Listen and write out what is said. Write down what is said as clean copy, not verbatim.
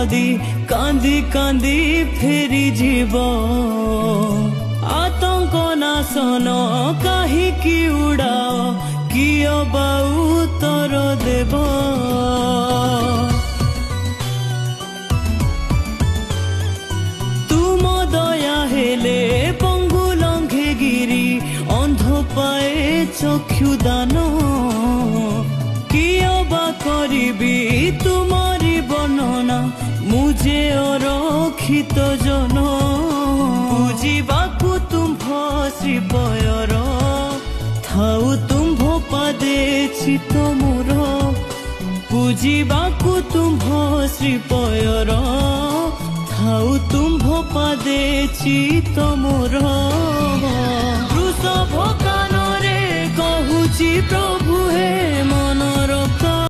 নদী কান্দি কান্দি ফেরি যাব আতঙ্ক নাশন কাহিকি উড়াও কিয় বা উত্তর দেব তুম দয়া হেলে পঙ্গু লঙ্ঘে গিরি অন্ধ পায়ে চক্ষু দান কিয় বা করিবি তুমারি বর্ণনা মুজে অরক্ষিত জন বুঝিবাকু তুম্ভ শ্রীপয়র থাউ তুম্ভ পাদে চিত মোর বুঝিবাকু তুম্ভ শ্রীপয়র থাউ তুম্ভ পাদে চিত মোর বৃষভ কাନରେ কহুচি প্রভু হে মন রখ